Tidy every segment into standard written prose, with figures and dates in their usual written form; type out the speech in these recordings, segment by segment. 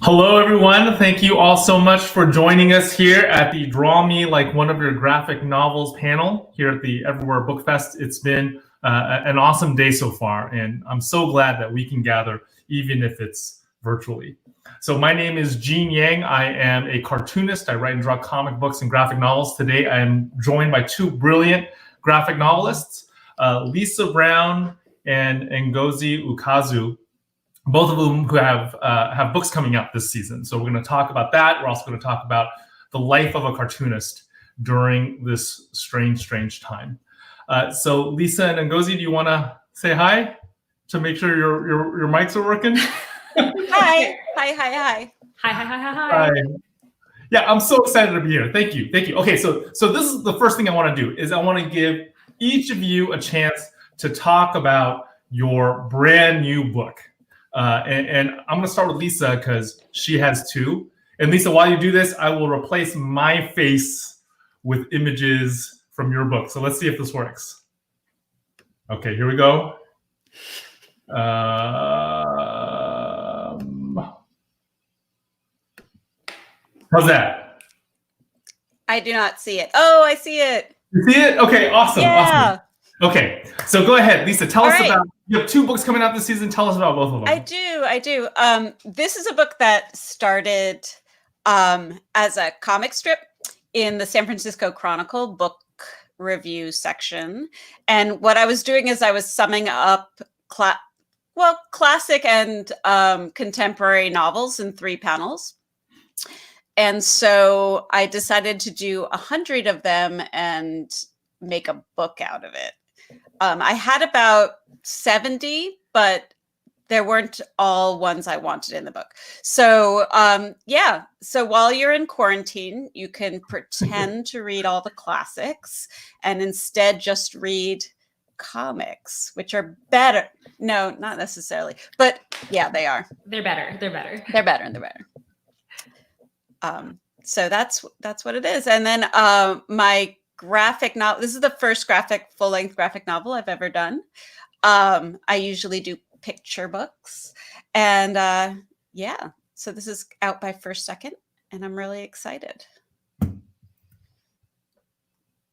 Hello, everyone. Thank you all so much for joining us here at the Draw Me Like One of Your Graphic Novels panel here at the Everywhere Book Fest. It's been an awesome day so far, and I'm so glad that we can gather, even if it's virtually. So my name is Gene Yang. I am a cartoonist. I write and draw comic books and graphic novels. Today, I am joined by two brilliant graphic novelists, Lisa Brown and Ngozi Ukazu, both of them who have books coming out this season. So we're going to talk about that. We're also going to talk about the life of a cartoonist during this strange time. So Lisa and Ngozi, do you want to say hi to make sure your mics are working? Hi. Hi. Yeah, I'm so excited to be here. Thank you. Okay, so this is the first thing I want to do is I want to give each of you a chance to talk about your brand new book. And I'm going to start with Lisa because she has two. And Lisa, while you do this, I will replace my face with images from your book. So let's see if this works. Okay, here we go. How's that? I do not see it. Oh, I see it. You see it? Okay, awesome. Yeah. Awesome. Okay, so go ahead, Lisa. Tell us about. You have two books coming out this season. Tell us about both of them. I do. This is a book that started as a comic strip in the San Francisco Chronicle book review section. And what I was doing is I was summing up classic and contemporary novels in 3 panels. And so I decided to do 100 of them and make a book out of it. I had about 70, but there weren't all ones I wanted in the book. So so while you're in quarantine, you can pretend to read all the classics and instead just read comics, which are better. No, not necessarily, but yeah, they are. They're better. So that's what it is. And then my graphic novel. This is the first full-length graphic novel I've ever done. I usually do picture books, and so this is out by First Second, and I'm really excited.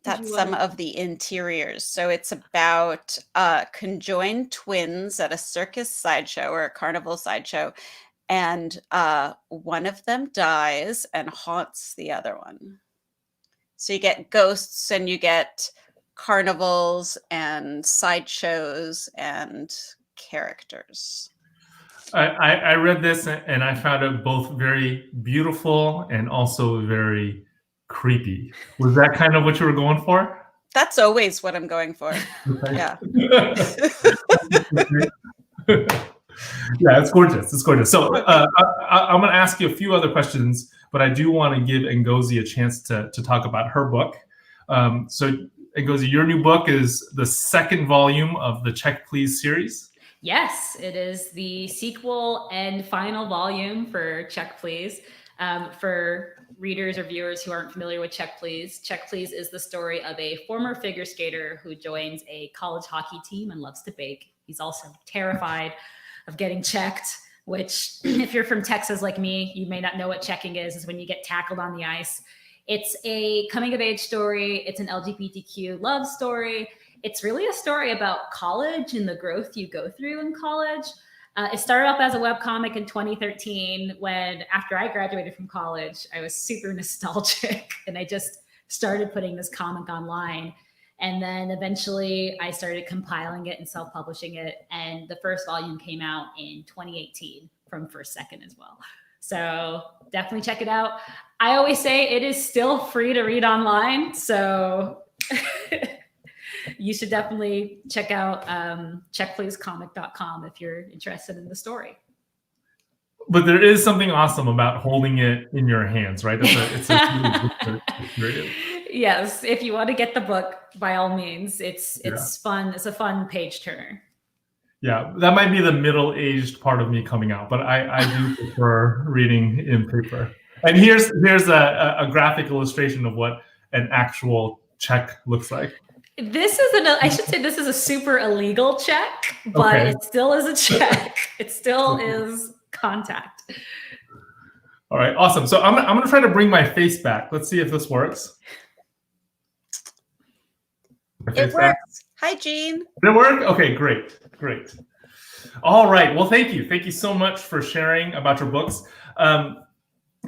That's some of the interiors. So it's about conjoined twins at a circus sideshow or a carnival sideshow, and one of them dies and haunts the other one. So you get ghosts and you get carnivals and sideshows and characters. I read this and I found it both very beautiful and also very creepy. Was that kind of what you were going for? That's always what I'm going for. Okay. Yeah. Yeah, it's gorgeous. So I'm going to ask you a few other questions, but I do want to give Ngozi a chance to talk about her book. So Ngozi, your new book is the 2nd volume of the Check Please series. Yes, it is the sequel and final volume for Check Please. For readers or viewers who aren't familiar with Check Please is the story of a former figure skater who joins a college hockey team and loves to bake. He's also terrified of getting checked, which if you're from Texas like me, you may not know what checking is when you get tackled on the ice. It's a coming of age story. It's an LGBTQ love story. It's really a story about college and the growth you go through in college. It started up as a webcomic in 2013 when, after I graduated from college, I was super nostalgic and I just started putting this comic online. And then eventually I started compiling it and self-publishing it. And the first volume came out in 2018 from First Second as well. So definitely check it out. I always say it is still free to read online. So you should definitely check out checkpleasecomic.com if you're interested in the story. But there is something awesome about holding it in your hands, right? It's a really experience. Yes, if you want to get the book, by all means, it's fun. It's a fun page turner. Yeah, that might be the middle-aged part of me coming out, but I do prefer reading in paper. And here's a graphic illustration of what an actual check looks like. This is I should say this is a super illegal check, but it still is a check. It still is contact. All right, awesome. So I'm gonna try to bring my face back. Let's see if this works. It works. Hi, Gene. Did it work? Okay, great. All right. Well, thank you. Thank you so much for sharing about your books.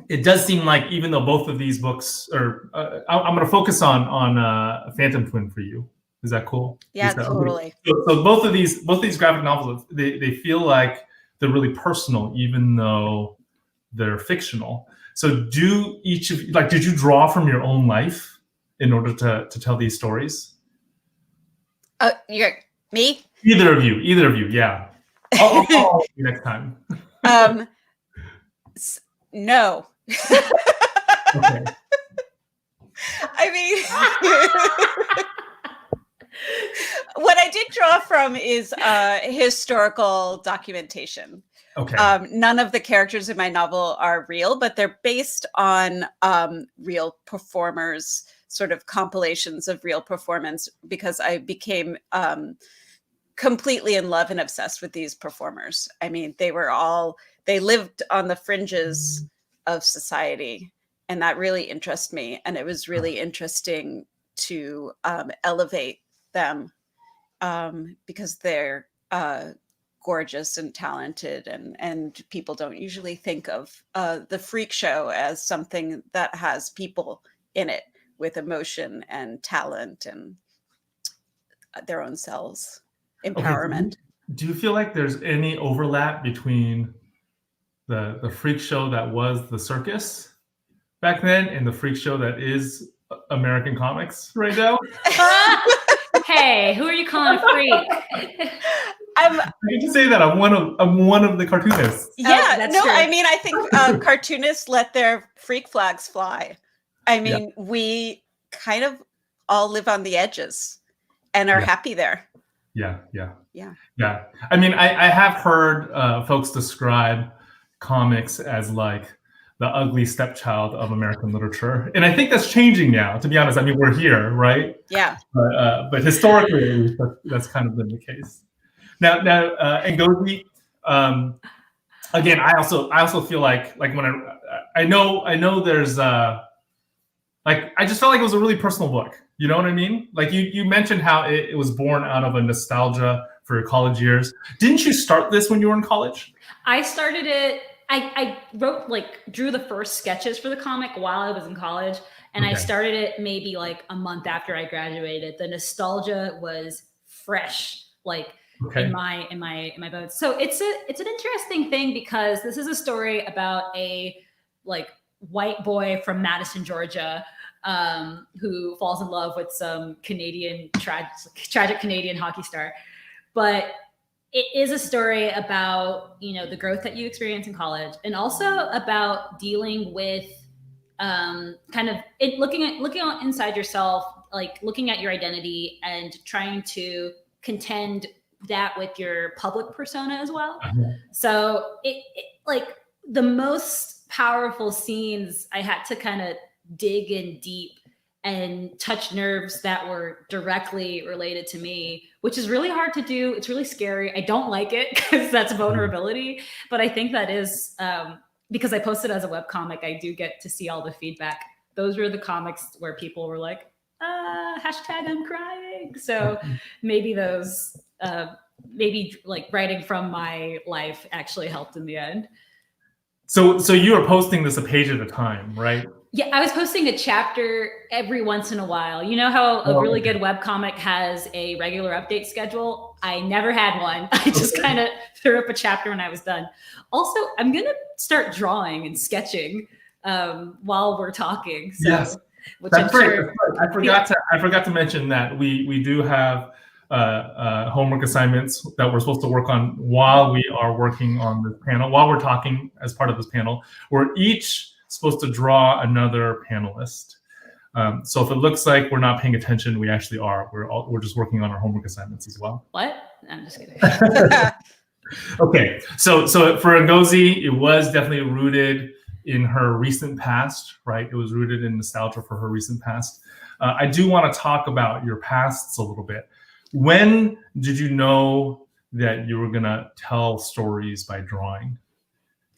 It does seem like even though both of these books are, I'm going to focus on Phantom Twin for you. Is that cool? Yeah, totally. So both of these graphic novels, they feel like they're really personal, even though they're fictional. So did you draw from your own life in order to tell these stories? You're me? Either of you, yeah. I'll follow you next time. No. Okay. I mean, what I did draw from is historical documentation. Okay. None of the characters in my novel are real, but they're based on real performers, sort of compilations of real performance, because I became completely in love and obsessed with these performers. I mean, they lived on the fringes of society, and that really interested me. And it was really interesting to elevate them because they're gorgeous and talented, and people don't usually think of the freak show as something that has people in it with emotion and talent and their own selves. Empowerment. Okay. Do you feel like there's any overlap between the freak show that was the circus back then and the freak show that is American comics right now? Hey, who are you calling a freak? I hate to say that I'm one of the cartoonists. Yeah, that's no, true. I mean, I think cartoonists let their freak flags fly. I mean, we kind of all live on the edges and are happy there. Yeah. Yeah. I mean, I have heard folks describe comics as like the ugly stepchild of American literature, and I think that's changing now. To be honest, I mean, we're here, right? Yeah. But historically, that's kind of been the case. Now, Ngozi, again, I also feel like when I know there's like, I just felt like it was a really personal book. You know what I mean? Like you mentioned how it was born out of a nostalgia for your college years. Didn't you start this when you were in college? I started it. I drew the first sketches for the comic while I was in college, and I started it maybe like a month after I graduated. The nostalgia was fresh, like in my bones. So it's an interesting thing because this is a story about a like white boy from Madison, Georgia, who falls in love with some Canadian tragic Canadian hockey star. But it is a story about, the growth that you experience in college, and also about dealing with looking inside yourself, like looking at your identity and trying to contend that with your public persona as well. So it like the most powerful scenes, I had to kind of dig in deep and touch nerves that were directly related to me, which is really hard to do. It's really scary. I don't like it because that's vulnerability, but I think that is because I posted as a webcomic, I do get to see all the feedback. Those were the comics where people were like, hashtag I'm crying. So maybe those, maybe like writing from my life actually helped in the end. So you were posting this a page at a time, right? Yeah, I was posting a chapter every once in a while. You know how a really good webcomic has a regular update schedule? I never had one. I just kind of threw up a chapter when I was done. Also, I'm going to start drawing and sketching while we're talking. So, yes, which that's I'm great. sure, I forgot to mention that we do have homework assignments that we're supposed to work on while we are working on this panel, while we're talking as part of this panel. We're each supposed to draw another panelist. So if it looks like we're not paying attention, we actually are. We're just working on our homework assignments as well. What? I'm just kidding. Okay, so for Ngozi, it was definitely rooted in her recent past, right? It was rooted in nostalgia for her recent past. I do want to talk about your pasts a little bit. When did you know that you were gonna tell stories by drawing?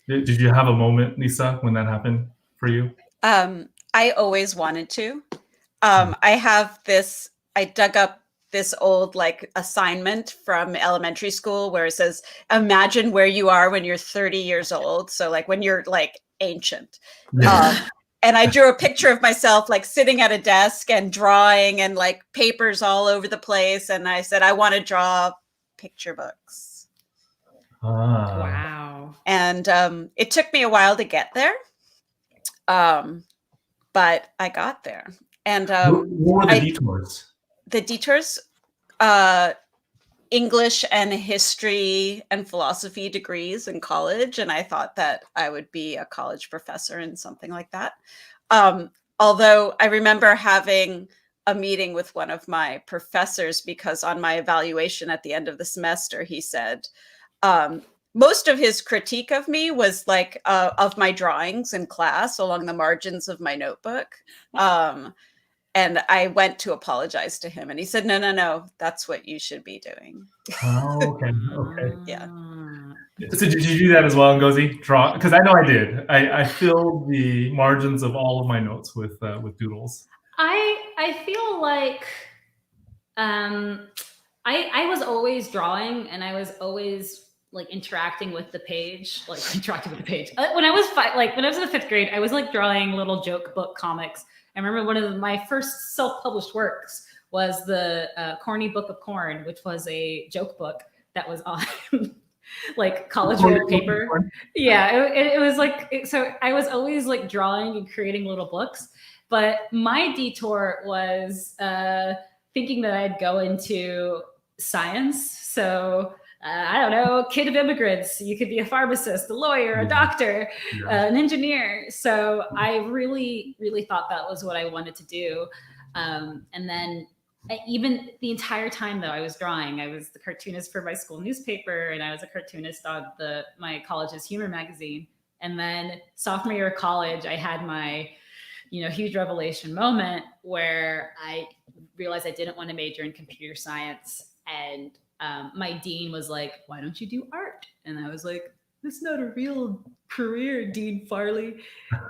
Did you have a moment, Lisa, when that happened for you? I always wanted to. I dug up this old like assignment from elementary school where it says, imagine where you are when you're 30 years old. So like when you're like ancient. Yeah. And I drew a picture of myself like sitting at a desk and drawing and like papers all over the place. And I said, I want to draw picture books. Wow. And it took me a while to get there. But I got there. And what were the detours? The detours, English and history and philosophy degrees in college. And I thought that I would be a college professor in something like that. Although I remember having a meeting with one of my professors because on my evaluation at the end of the semester, he said, most of his critique of me was like of my drawings in class along the margins of my notebook. And I went to apologize to him and he said, no, that's what you should be doing. Oh, okay. Yeah. So did you do that as well, Ngozi? Draw? Because I know I did. I filled the margins of all of my notes with doodles. I feel like I was always drawing and I was always like interacting with the page, When I was when I was in the 5th grade, I was like drawing little joke book comics. I remember one of my first self-published works was the Corny Book of Corn, which was a joke book that was on like college wallpaper. Yeah, it was like, so I was always like drawing and creating little books. But my detour was thinking that I'd go into science. So I don't know, kid of immigrants. You could be a pharmacist, a lawyer, a doctor, an engineer. So I really, really thought that was what I wanted to do. And then even the entire time though I was drawing, I was the cartoonist for my school newspaper and I was a cartoonist on my college's humor magazine. And then sophomore year of college, I had my huge revelation moment where I realized I didn't want to major in computer science. And my dean was like, why don't you do art? And I was like, that's not a real career, Dean Farley.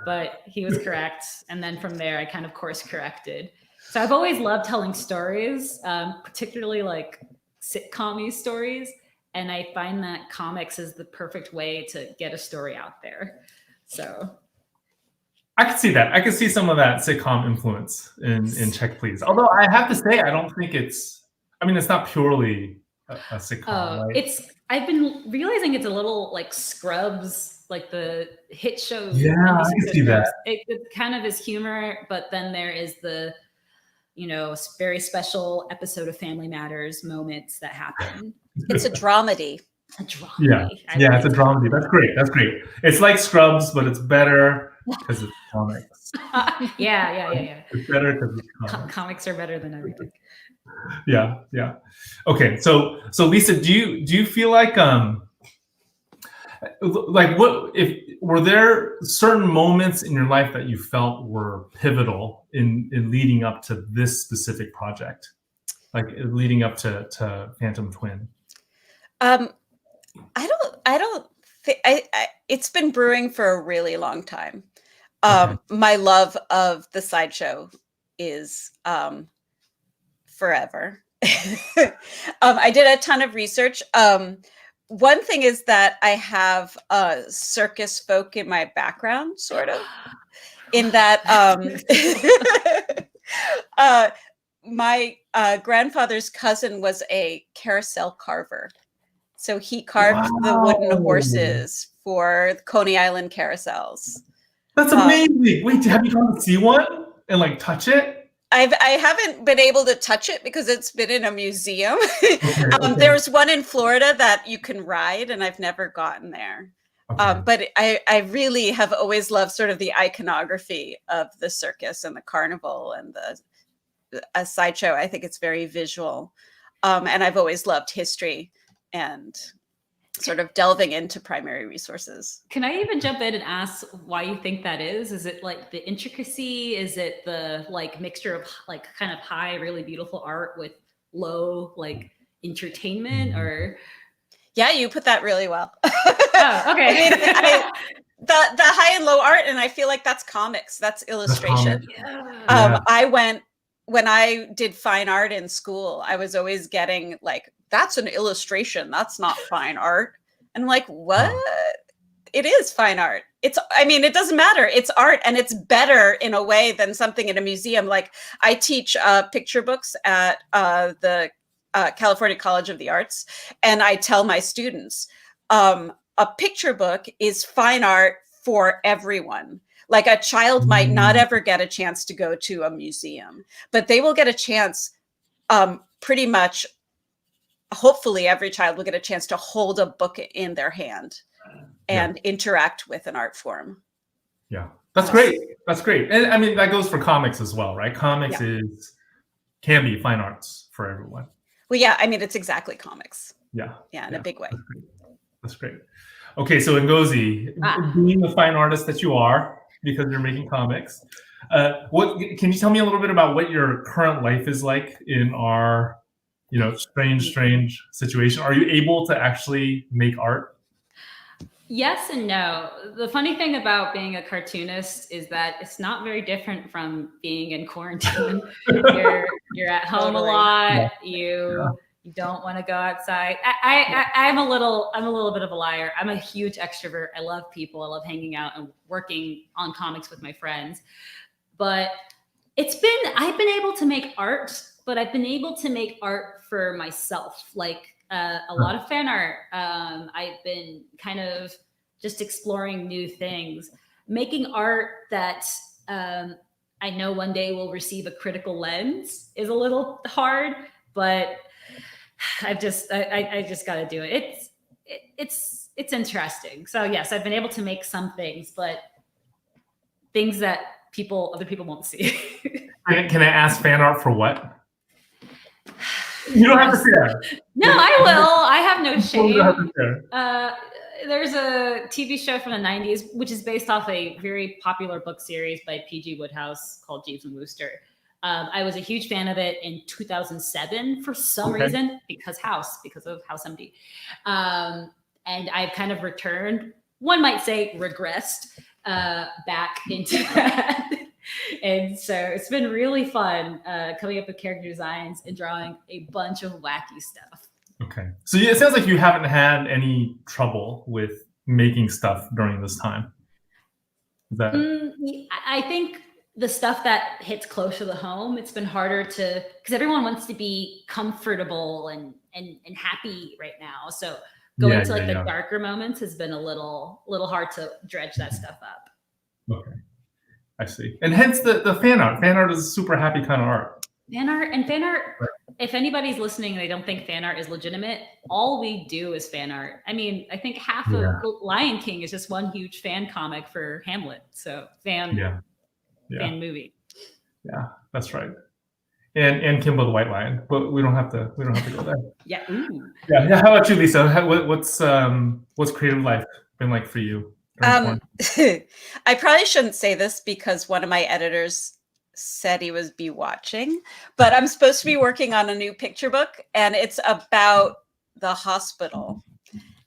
But he was correct. And then from there, I kind of course corrected. So I've always loved telling stories, particularly like sitcom-y stories. And I find that comics is the perfect way to get a story out there. So I can see that. I can see some of that sitcom influence in Check Please. Although I have to say, I don't think it's not purely a sitcom. Right? I've been realizing it's a little like Scrubs, like the hit show. Yeah, I can see that. It kind of is humor, but then there is the, very special episode of Family Matters moments that happen. It's a dramedy. Yeah, it's a dramedy. That's great. It's like Scrubs, but it's better because it's comics. Yeah. It's better because it's comics. Comics are better than everything. Yeah. Okay, so Lisa, do you feel like were there certain moments in your life that you felt were pivotal in leading up to this specific project, like leading up to Phantom Twin? I don't think it's been brewing for a really long time. My love of the sideshow is forever. I did a ton of research. One thing is that I have circus folk in my background, sort of, in that my grandfather's cousin was a carousel carver. So he carved the wooden horses for Coney Island carousels. That's amazing. Wait, have you gone to see one and like touch it? I haven't been able to touch it because it's been in a museum. Okay. There's one in Florida that you can ride, and I've never gotten there. Okay. But I really have always loved sort of the iconography of the circus and the carnival and a sideshow. I think it's very visual. And I've always loved history and sort of delving into primary resources. Can I even jump in and ask why you think that is? Is it like the intricacy? Is it the like mixture of like kind of high, really beautiful art with low like entertainment? Or Yeah, you put that really well. Oh, okay. I mean, the high and low art, and I feel like that's comics. That's illustration. When I did fine art in school, I was always getting like, that's an illustration. That's not fine art. And I'm like, what? It is fine art. I mean, it doesn't matter. It's art, and it's better in a way than something in a museum. Like, I teach picture books at the California College of the Arts, and I tell my students, a picture book is fine art for everyone. Like, a child might not ever get a chance to go to a museum, but they will get a chance, pretty much, hopefully every child will get a chance to hold a book in their hand and interact with an art form. Yeah, that's great. That's great. And I mean, that goes for comics as well, right? Comics can be fine arts for everyone. Well, yeah, I mean, it's exactly comics. Yeah. Yeah, in a big way. That's great. Okay, so Ngozi, being the fine artist that you are, because you're making comics, what can you tell me a little bit about what your current life is like in our, strange situation? Are you able to actually make art? Yes and no. The funny thing about being a cartoonist is that it's not very different from being in quarantine. You're at home a lot. You don't want to go outside. I'm a little bit of a liar. I'm a huge extrovert. I love people. I love hanging out and working on comics with my friends. But I've been able to make art, but I've been able to make art for myself. Like, a lot of fan art. I've been kind of just exploring new things, making art that I know one day will receive a critical lens is a little hard, but I just got to do it. It's interesting. So yes, I've been able to make some things, but things that other people won't see. Can I ask fan art for what? You don't have to say. No, I will. I have no shame. There's a TV show from the 90s, which is based off a very popular book series by P.G. Wodehouse called Jeeves and Wooster. I was a huge fan of it in 2007 for some reason, because of House MD. And I've kind of returned, one might say regressed, back into that. And so it's been really fun coming up with character designs and drawing a bunch of wacky stuff. Okay. So it sounds like you haven't had any trouble with making stuff during this time. I think the stuff that hits closer to home, it's been harder because everyone wants to be comfortable and happy right now. So going to the darker moments has been a little hard to dredge that stuff up. Okay. I see. And hence the fan art. Fan art is a super happy kind of art. Fan art, right. If anybody's listening and they don't think fan art is legitimate, all we do is fan art. I mean, I think half of Lion King is just one huge fan comic for Hamlet. So fan movie. Yeah, that's right. And Kimbo the White Lion, but we don't have to go there. Yeah. Ooh. Yeah. How about you, Lisa? What's creative life been like for you? I probably shouldn't say this because one of my editors said he would be watching, but I'm supposed to be working on a new picture book, and it's about the hospital.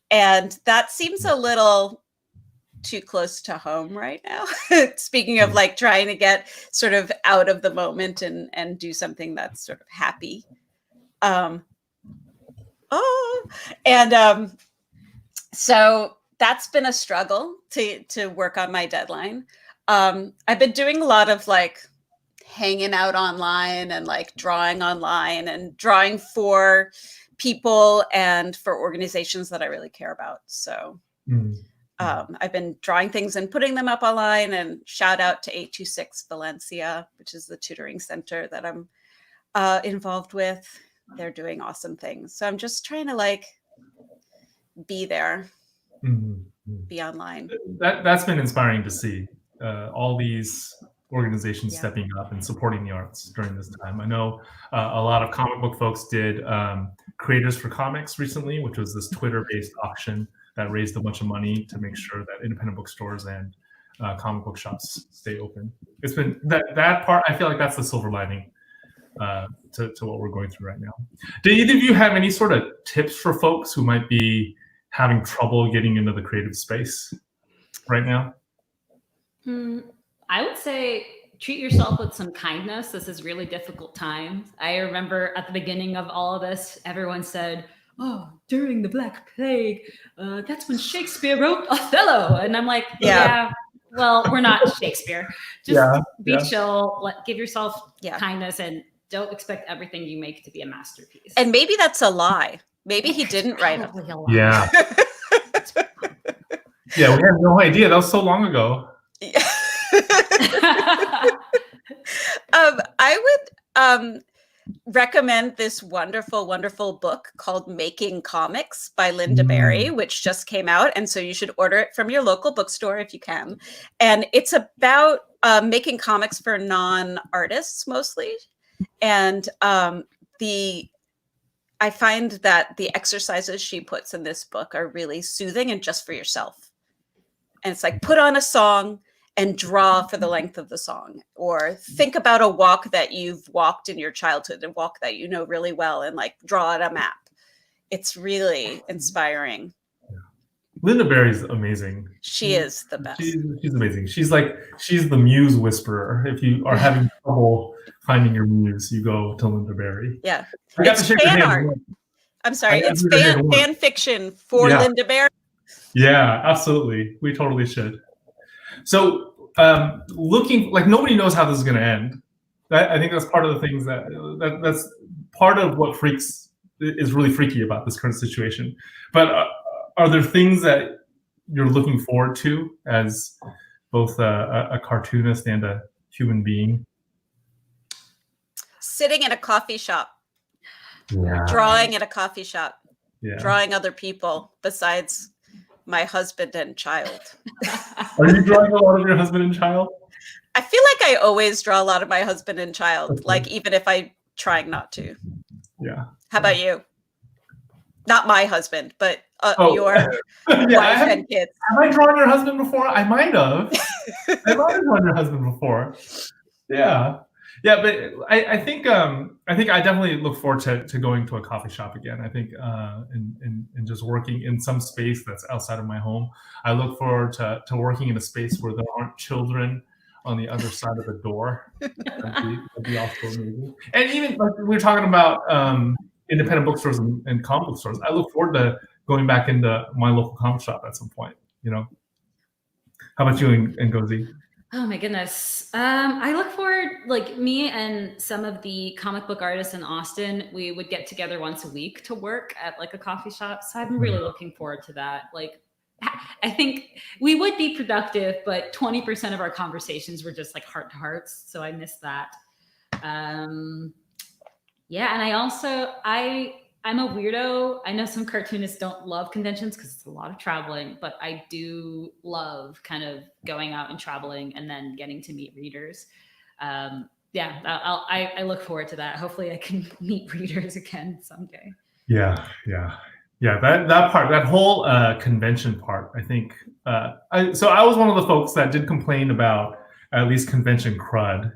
And that seems a little too close to home right now. Speaking of like trying to get sort of out of the moment and do something that's sort of happy. So that's been a struggle to work on my deadline. I've been doing a lot of like hanging out online and like drawing online and drawing for people and for organizations that I really care about. So I've been drawing things and putting them up online, and shout out to 826 Valencia, which is the tutoring center that I'm involved with. They're doing awesome things. So I'm just trying to like be there, be online. That's been inspiring to see, all these organizations stepping up and supporting the arts during this time. I know a lot of comic book folks did Creators for Comics recently, which was this Twitter-based auction that raised a bunch of money to make sure that independent bookstores and comic book shops stay open. It's been that part. I feel like that's the silver lining to what we're going through right now. Do either of you have any sort of tips for folks who might be having trouble getting into the creative space right now? I would say treat yourself with some kindness. This is really difficult times. I remember at the beginning of all of this, everyone said, "Oh, during the Black Plague, that's when Shakespeare wrote Othello." And I'm like, yeah well, we're not Shakespeare. Just be chill, give yourself kindness, and don't expect everything you make to be a masterpiece. And maybe that's a lie. Maybe he didn't write it. Yeah. Yeah, we have no idea. That was so long ago. I would recommend this wonderful, wonderful book called Making Comics by Linda Berry, which just came out. And so you should order it from your local bookstore if you can. And it's about making comics for non-artists mostly. And I find that the exercises she puts in this book are really soothing and just for yourself. And it's like, put on a song and draw for the length of the song, or think about a walk that you've walked in your childhood, a walk that you know really well, and like draw out a map. It's really inspiring. Linda Berry's amazing. She is the best. She's amazing. She's the muse whisperer. If you are having trouble finding your muse, you go to Linda Berry. Yeah. It's fan art. I'm sorry. It's fan fiction for Linda Berry. Yeah, absolutely. We totally should. So looking, like, nobody knows how this is going to end. I think that's part of the things that's part of what is really freaky about this current situation. But are there things that you're looking forward to as both a cartoonist and a human being? Sitting in a coffee shop, drawing at a coffee shop, drawing other people besides my husband and child. Are you drawing a lot of your husband and child? I feel like I always draw a lot of my husband and child, like even if I'm trying not to. Yeah. How about you? Not my husband, but your wife and kids. Have I drawn your husband before? I might have. I might have drawn your husband before. Yeah. Yeah, but I think I definitely look forward to going to a coffee shop again. I think and just working in some space that's outside of my home. I look forward to working in a space where there aren't children on the other side of the door. That'd be also amazing. And even like we were talking about independent bookstores and comic book stores. I look forward to going back into my local comic shop at some point. How about you and Ngozi? Oh my goodness. I look forward, like me and some of the comic book artists in Austin, we would get together once a week to work at like a coffee shop. So I'm really looking forward to that. Like, I think we would be productive, but 20% of our conversations were just like heart to hearts. So I miss that. Yeah. And I'm a weirdo. I know some cartoonists don't love conventions because it's a lot of traveling, but I do love kind of going out and traveling and then getting to meet readers. I look forward to that. Hopefully I can meet readers again someday. Yeah. That part, that whole convention part, I think. So I was one of the folks that did complain about at least convention crud,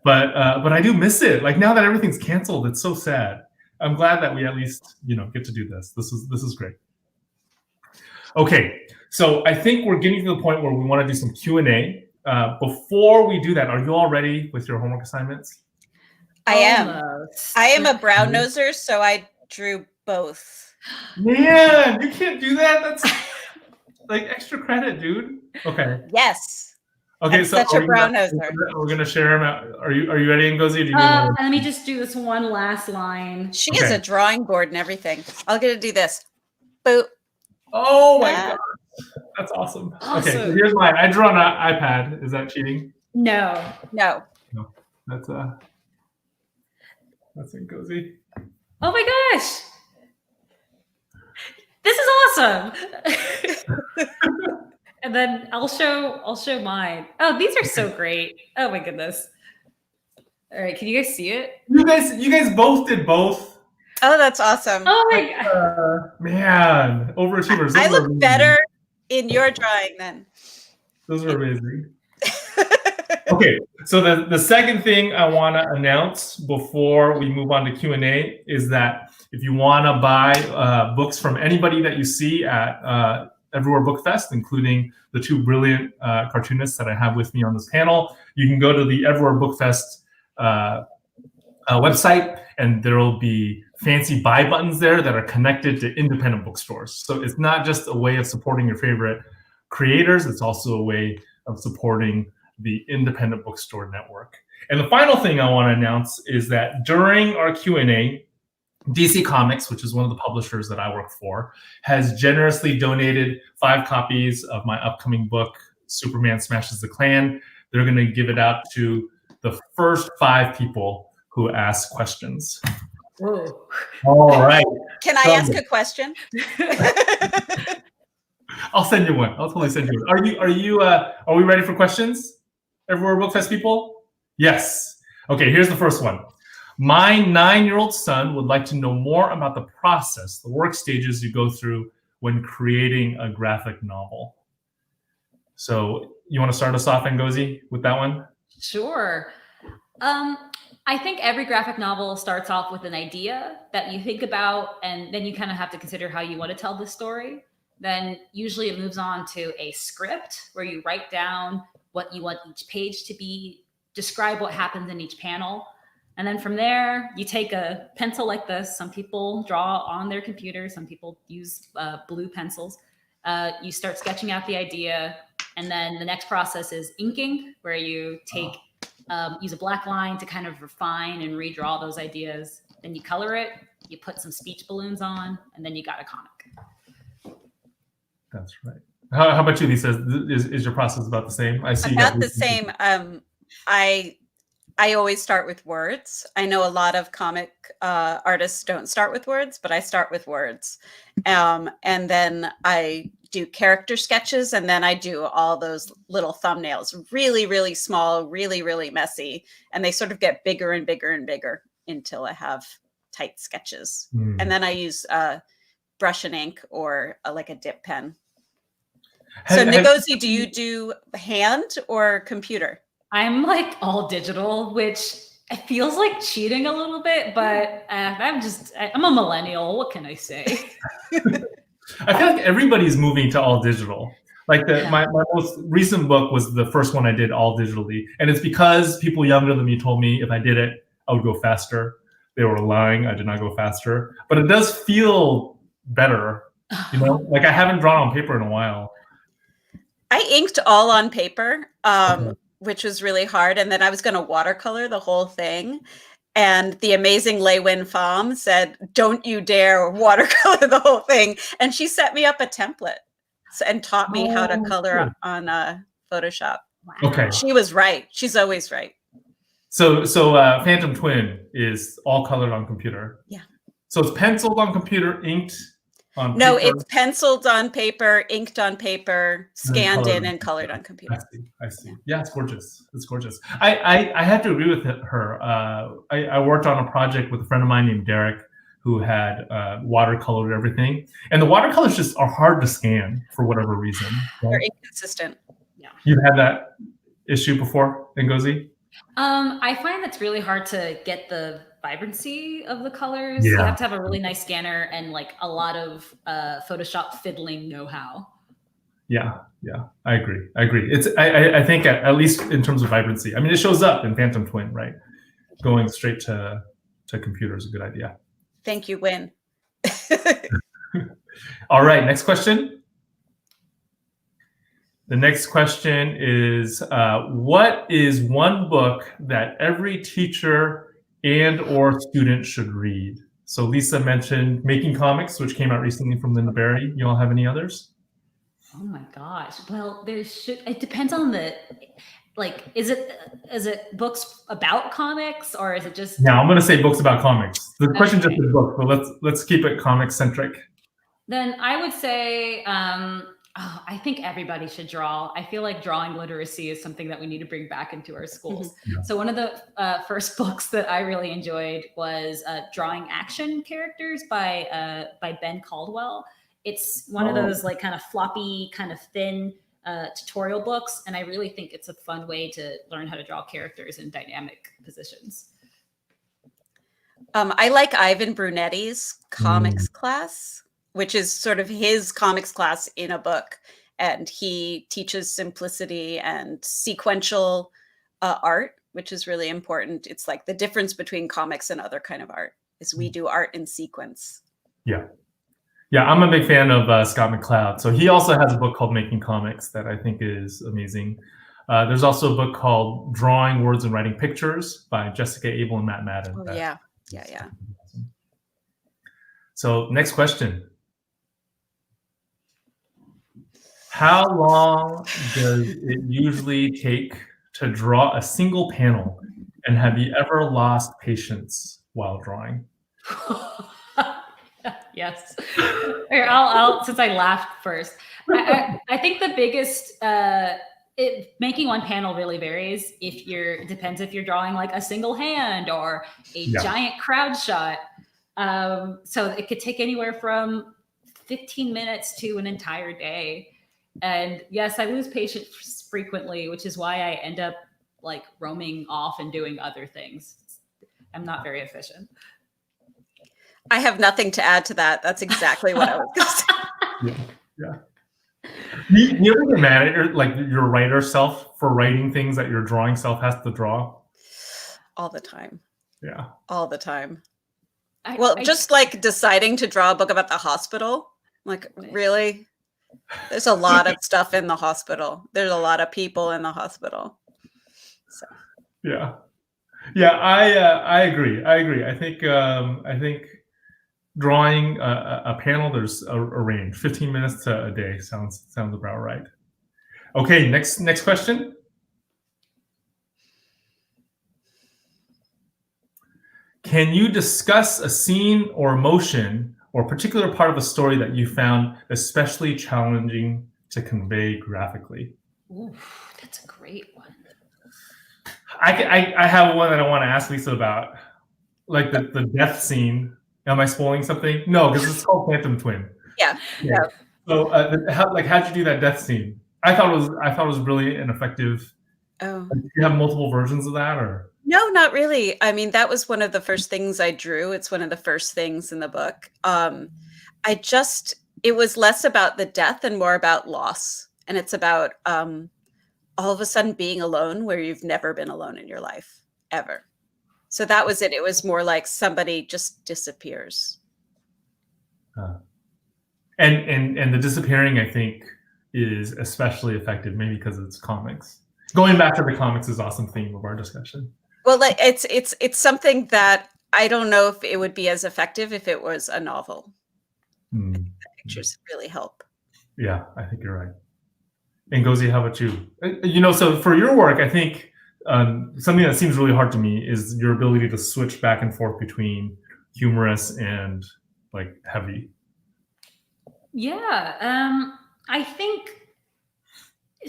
But I do miss it. Like now that everything's canceled, it's so sad. I'm glad that we at least, get to do this. This is great. Okay, so I think we're getting to the point where we want to do some Q&A. Before we do that, are you all ready with your homework assignments? I am. I am a brown noser, so I drew both. Man, you can't do that. That's like extra credit, dude. Okay. Yes. Okay, I'm so such a brown noser. We're gonna share them out. Are you ready, Ngozi? Let me just do this one last line. She has a drawing board and everything. I'll get to do this. Boop. Oh my god, that's awesome. Okay, so here's mine. I drew on an iPad. Is that cheating? No. That's Ngozi. Oh my gosh, this is awesome. And then I'll show mine. Oh, these are so great. Oh my goodness. All right, can you guys see it? You guys both did both. Oh, that's awesome. Oh my god. Man, overachievers. I look better in your drawing then. Those are amazing. Okay, so the second thing I want to announce before we move on to Q&A is that if you want to buy books from anybody that you see at Everywhere Book Fest, including the two brilliant cartoonists that I have with me on this panel, you can go to the Everywhere Book Fest website, and there will be fancy buy buttons there that are connected to independent bookstores. So it's not just a way of supporting your favorite creators, it's also a way of supporting the independent bookstore network. And the final thing I want to announce is that during our Q&A, DC Comics, which is one of the publishers that I work for, has generously donated 5 copies of my upcoming book, Superman Smashes the Klan. They're going to give it out to the first 5 people who ask questions. Whoa. All right. Can I ask a question? I'll send you one. I'll totally send you one. Are we ready for questions? Everywhere Book Fest people? Yes. Okay, here's the first one. My 9-year-old son would like to know more about the process, the work stages you go through when creating a graphic novel. So you want to start us off, Ngozi, with that one? Sure. I think every graphic novel starts off with an idea that you think about, and then you kind of have to consider how you want to tell the story. Then usually it moves on to a script where you write down what you want each page to be, describe what happens in each panel. And then from there, you take a pencil like this. Some people draw on their computer. Some people use blue pencils. You start sketching out the idea. And then the next process is inking, where you take use a black line to kind of refine and redraw those ideas. Then you color it. You put some speech balloons on, and then you got a comic. That's right. How about you, Lisa? Is your process about the same? I see. About the same. I always start with words. I know a lot of comic artists don't start with words, but I start with words. And then I do character sketches, and then I do all those little thumbnails, really, really small, really, really messy. And they sort of get bigger and bigger and bigger until I have tight sketches. And then I use brush and ink or like a dip pen. So Ngozi, do you do hand or computer? I'm like all digital, which it feels like cheating a little bit, but I'm a millennial. What can I say? I feel like everybody's moving to all digital. Like my most recent book was the first one I did all digitally. And it's because people younger than me told me if I did it, I would go faster. They were lying. I did not go faster. But it does feel better. You know, like I haven't drawn on paper in a while. I inked all on paper, which was really hard. And then I was going to watercolor the whole thing. And the amazing Lei Wen Pham said, "Don't you dare watercolor the whole thing." And she set me up a template and taught me how to color on Photoshop. Wow. Okay. She was right. She's always right. So Phantom Twin is all colored on computer. Yeah. So it's penciled on computer, inked on No, paper. it's penciled on paper, inked on paper, scanned in, and colored on computer. I see. Yeah, it's gorgeous. It's gorgeous. I have to agree with her. I worked on a project with a friend of mine named Derek who had watercolored everything. And the watercolors just are hard to scan for whatever reason. Right? They're inconsistent. Yeah. You've had that issue before, Ngozi? I find it's really hard to get the vibrancy of the colors. Yeah. You have to have a really nice scanner and like a lot of Photoshop fiddling know-how. Yeah, I agree. It's I think at least in terms of vibrancy. I mean, it shows up in Phantom Twin, right? Going straight to computer is a good idea. Thank you, Win. All right, next question. The next question is, what is one book that every teacher and or student should read? So Lisa mentioned Making Comics, which came out recently from Linda Berry. You all have any others? Oh my gosh. Well, it depends on the, like, is it books about comics or is it just? Yeah, I'm going to say books about comics. The question just is book, but let's keep it comic centric. Then I would say, I think everybody should draw. I feel like drawing literacy is something that we need to bring back into our schools. Yeah. So one of the first books that I really enjoyed was Drawing Action Characters by Ben Caldwell. It's one of those like kind of floppy, kind of thin tutorial books. And I really think it's a fun way to learn how to draw characters in dynamic positions. I like Ivan Brunetti's comics class, which is sort of his comics class in a book. And he teaches simplicity and sequential art, which is really important. It's like the difference between comics and other kind of art is we do art in sequence. Yeah. Yeah, I'm a big fan of Scott McCloud. So he also has a book called Making Comics that I think is amazing. There's also a book called Drawing Words and Writing Pictures by Jessica Abel and Matt Madden. Oh, yeah. Yeah. So next question. How long does it usually take to draw a single panel? And have you ever lost patience while drawing? Yes. Here, I'll since I laughed first. I think the biggest making one panel really varies. It depends if you're drawing like a single hand or a giant crowd shot. So it could take anywhere from 15 minutes to an entire day. And yes, I lose patience frequently, which is why I end up like roaming off and doing other things. I'm not very efficient. I have nothing to add to that. That's exactly what I was going to say. Yeah. You ever get mad at your writer self for writing things that your drawing self has to draw? All the time. Yeah. All the time. I just like deciding to draw a book about the hospital. Like, really? There's a lot of stuff in the hospital. There's a lot of people in the hospital. So. Yeah. Yeah, I agree. I think drawing a panel, there's a range. 15 minutes to a day sounds about right. Okay, next question. Can you discuss a scene or emotion or a particular part of a story that you found especially challenging to convey graphically? Ooh, that's a great one. I have one that I want to ask Lisa about, like the death scene. Am I spoiling something? No, because it's called Phantom Twin. Yeah. So, how'd you do that death scene? I thought it was brilliant and effective. Oh. Do you have multiple versions of that, or? No, not really. I mean, that was one of the first things I drew. It's one of the first things in the book. It was less about the death and more about loss. And it's about all of a sudden being alone where you've never been alone in your life, ever. So that was it. It was more like somebody just disappears. And the disappearing, I think, is especially effective, maybe because it's comics. Going back to the comics is awesome theme of our discussion. Well, like it's something that I don't know if it would be as effective if it was a novel. The pictures really help. Yeah, I think you're right. And Ngozi, how about you? So for your work, I think something that seems really hard to me is your ability to switch back and forth between humorous and like heavy. Yeah, I think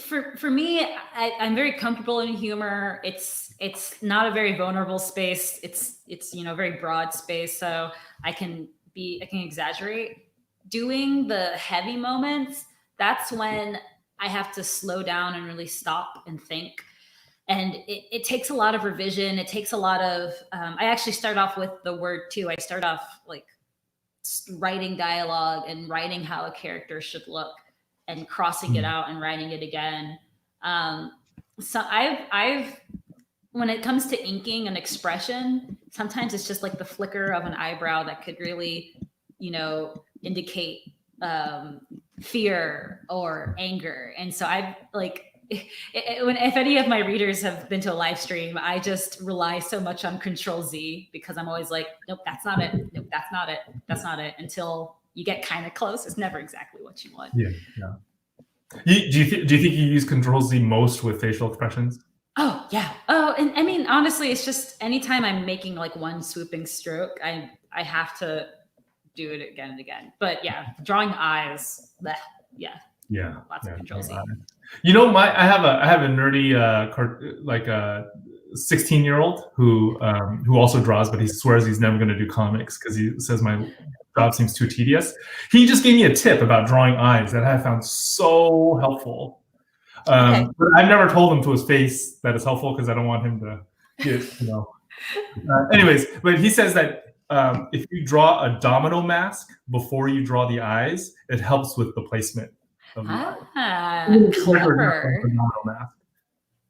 for me, I'm very comfortable in humor. It's not a very vulnerable space. It's a very broad space, so I can exaggerate. Doing the heavy moments, that's when I have to slow down and really stop and think. And it takes a lot of revision. It takes a lot of, I actually start off with the word too. I start off like writing dialogue and writing how a character should look and crossing it out and writing it again. So I've, when it comes to inking an expression, sometimes it's just like the flicker of an eyebrow that could really, indicate fear or anger. And so I've like, if any of my readers have been to a live stream, I just rely so much on Control Z because I'm always like, nope, that's not it. Nope, that's not it. That's not it. Until you get kind of close. It's never exactly what you want. Yeah. Do you think you use Control Z most with facial expressions? Oh, yeah. Oh, and I mean, honestly, it's just anytime I'm making like one swooping stroke, I have to do it again and again. But yeah, drawing eyes, yeah. Lots of Control Z. I have a nerdy like a 16-year-old who also draws, but he swears he's never going to do comics because he says my job seems too tedious. He just gave me a tip about drawing eyes that I found so helpful. Okay. But I've never told him to his face that it's helpful because I don't want him to get, you know. Anyways, but he says that if you draw a domino mask before you draw the eyes, it helps with the placement of the eyes. Clever. Domino mask,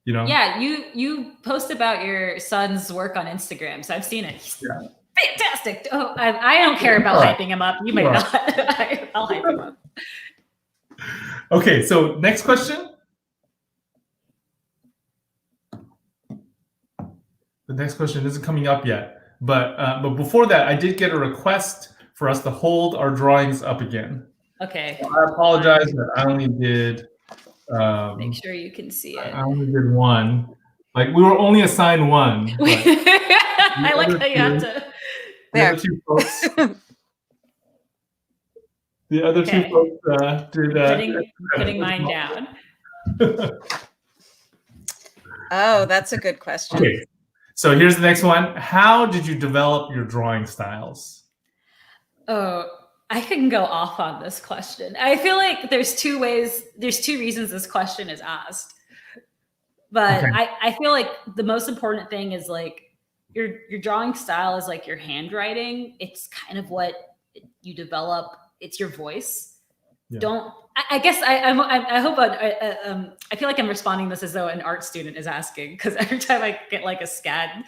you know? Yeah, you post about your son's work on Instagram, so I've seen it. He's fantastic. Oh, I don't care about hyping him up. You might not. I'll hype him up. Okay, so next question. The next question isn't coming up yet, but before that, I did get a request for us to hold our drawings up again. Okay. So I apologize that I only did. Make sure you can see it. I only did one. Like we were only assigned one. I like how you have to. The other two folks. The other two folks did. Putting mine down. Oh, that's a good question. Okay. So here's the next one. How did you develop your drawing styles? Oh, I can go off on this question. I feel like there's two reasons this question is asked. But I feel like the most important thing is like your drawing style is like your handwriting. It's kind of what you develop. It's your voice. Yeah. I guess I hope I feel like I'm responding this as though an art student is asking, because every time I get like a SCAD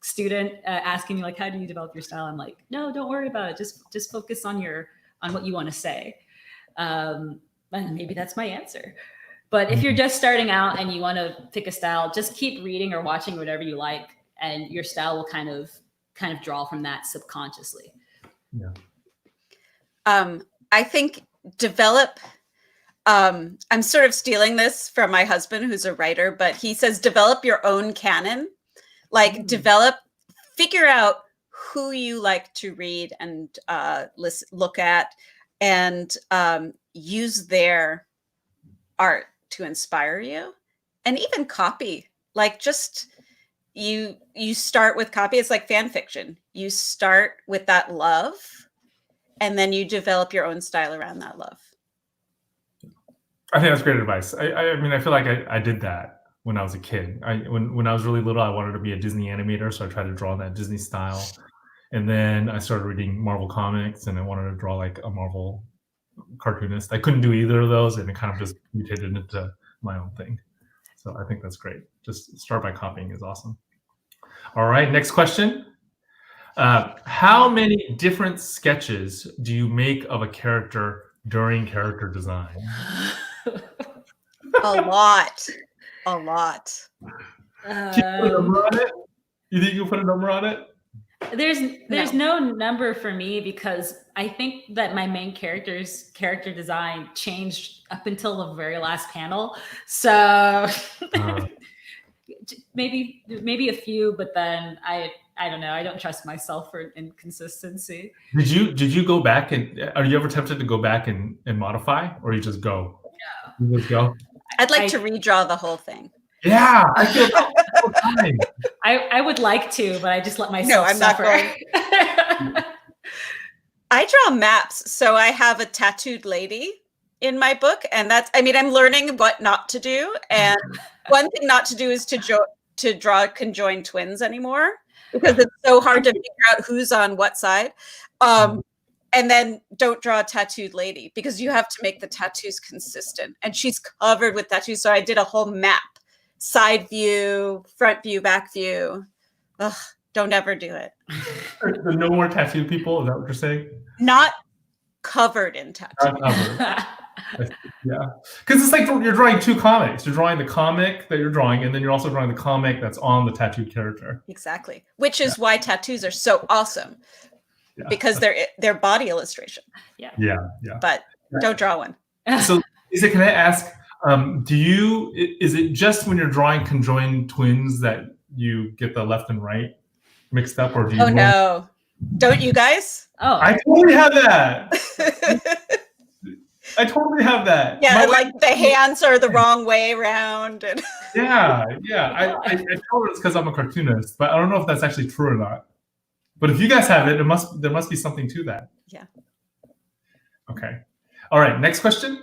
student asking me like, how do you develop your style? I'm like, no, don't worry about it. Just focus on what you want to say. And maybe that's my answer. But if you're just starting out and you want to pick a style, just keep reading or watching whatever you like, and your style will kind of draw from that subconsciously. Yeah. I think develop. I'm sort of stealing this from my husband, who's a writer, but he says develop your own canon. Like figure out who you like to read and look at, and use their art to inspire you, and even copy. Like just you start with copy. It's like fan fiction. You start with that love, and then you develop your own style around that love. I think that's great advice. I mean, I feel like I did that when I was a kid. When I was really little, I wanted to be a Disney animator, so I tried to draw that Disney style. And then I started reading Marvel comics, and I wanted to draw like a Marvel cartoonist. I couldn't do either of those, and it kind of just mutated into my own thing. So I think that's great. Just start by copying is awesome. All right, next question. How many different sketches do you make of a character during character design? A lot. Can you put a number on it? You think you put a number on it? There's no number for me, because I think that my main character's character design changed up until the very last panel. So maybe a few, but then I don't know. I don't trust myself for inconsistency. Did you go back and are you ever tempted to go back and modify, or you just go? No. You just go. I'd like to redraw the whole thing. Yeah, I feel that all the time. I would like to, but I just let myself suffer. Not going. I draw maps, so I have a tattooed lady in my book, and I'm learning what not to do. And one thing not to do is to draw conjoined twins anymore, because it's so hard to figure out who's on what side. And then don't draw a tattooed lady, because you have to make the tattoos consistent. And she's covered with tattoos. So I did a whole map, side view, front view, back view. Ugh, don't ever do it. No more tattooed people, is that what you're saying? Not covered in tattoos. Yeah, because it's like you're drawing two comics. You're drawing the comic that you're drawing, and then you're also drawing the comic that's on the tattooed character. Exactly, which is why tattoos are so awesome, because they're body illustration. Yeah. But don't draw one. So, can I ask? Is it just when you're drawing conjoined twins that you get the left and right mixed up, or do you? Oh no! Don't you guys? Oh, I totally have that. I totally have that. Yeah, like the hands are the wrong way around. And yeah. I told it's because I'm a cartoonist, but I don't know if that's actually true or not. But if you guys have it, there must be something to that. Yeah. Okay. All right. Next question.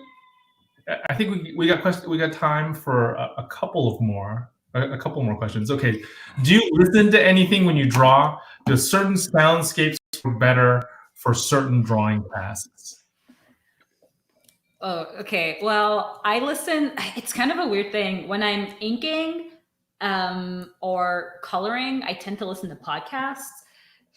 I think we got time for a couple more questions. Okay, do you listen to anything when you draw? Do certain soundscapes work better for certain drawing tasks? Oh, okay. Well, I listen. It's kind of a weird thing. When I'm inking or coloring, I tend to listen to podcasts.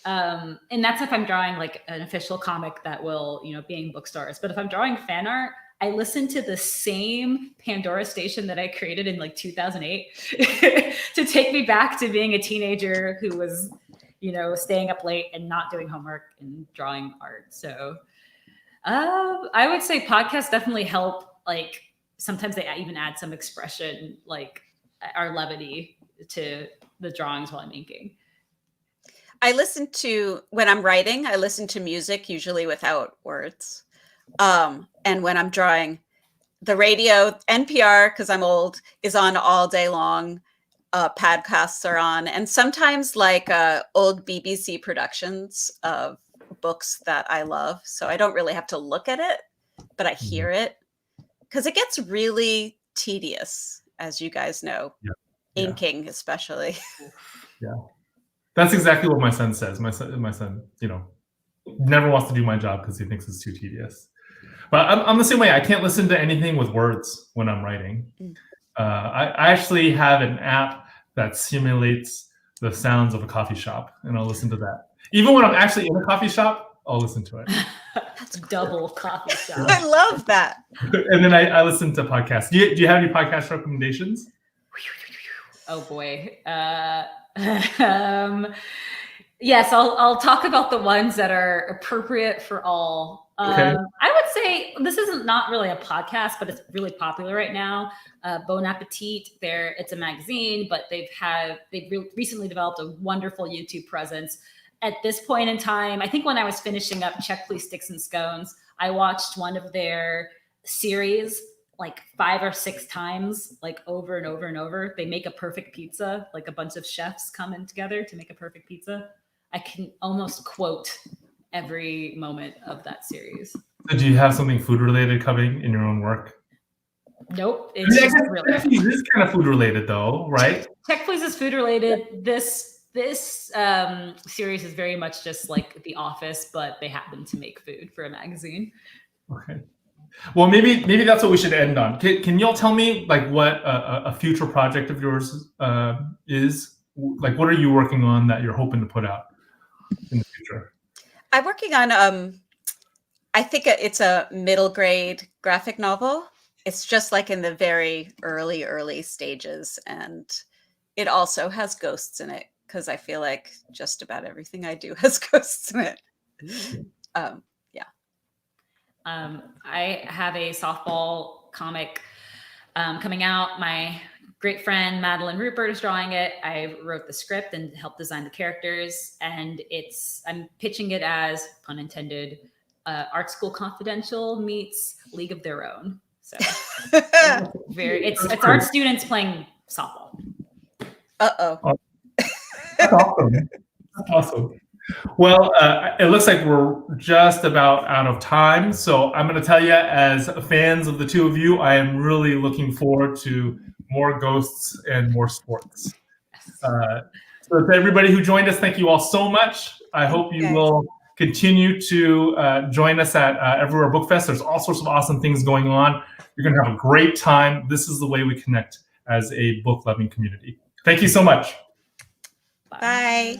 And that's if I'm drawing like an official comic that will, be in bookstores. But if I'm drawing fan art, I listen to the same Pandora station that I created in like 2008 to take me back to being a teenager who was, staying up late and not doing homework and drawing art. So I would say podcasts definitely help. Like sometimes they even add some expression, like our levity to the drawings while I'm inking. When I'm writing, I listen to music, usually without words. And when I'm drawing, the radio, NPR, because I'm old, is on all day long. Podcasts are on. And sometimes like old BBC productions of books that I love. So I don't really have to look at it, but I hear it. Because it gets really tedious, as you guys know. Yeah. Inking especially. Yeah. That's exactly what my son says. My son, never wants to do my job because he thinks it's too tedious. But I'm the same way. I can't listen to anything with words when I'm writing. I actually have an app that simulates the sounds of a coffee shop, and I'll listen to that. Even when I'm actually in a coffee shop, I'll listen to it. That's double coffee shop. I love that. And then I listen to podcasts. Do you have any podcast recommendations? Oh boy. Yes, I'll talk about the ones that are appropriate for all. Okay. I would say this isn't not really a podcast, but it's really popular right now. Bon Appetit. It's a magazine, but they've recently developed a wonderful YouTube presence. At this point in time, I think when I was finishing up Check Please Sticks and Scones, I watched one of their series like 5 or 6 times, like over and over and over. They make a perfect pizza, like a bunch of chefs come in together to make a perfect pizza. I can almost quote every moment of that series. So do you have something food related coming in your own work? Nope. It's just really Check Please is kind of food related though, right? Check Please is food related. This series is very much just like The Office, but they happen to make food for a magazine. Okay. Well, maybe that's what we should end on. Can y'all tell me like what a future project of yours is? Like, what are you working on that you're hoping to put out in the future? I'm working on I think it's a middle grade graphic novel. It's just like in the very early stages, and it also has ghosts in it because I feel like just about everything I do has ghosts in it. I have a softball comic coming out. My great friend Madeline Rupert is drawing it. I wrote the script and helped design the characters, and I'm pitching it as, pun intended, Art School Confidential meets League of Their Own. So it's art students playing softball. Uh-oh. That's awesome. That's awesome. Well, it looks like we're just about out of time. So I'm going to tell you, as fans of the two of you, I am really looking forward to more ghosts and more sports. So to everybody who joined us, thank you all so much. I hope you will continue to join us at Everywhere Book Fest. There's all sorts of awesome things going on. You're going to have a great time. This is the way we connect as a book-loving community. Thank you so much. Bye.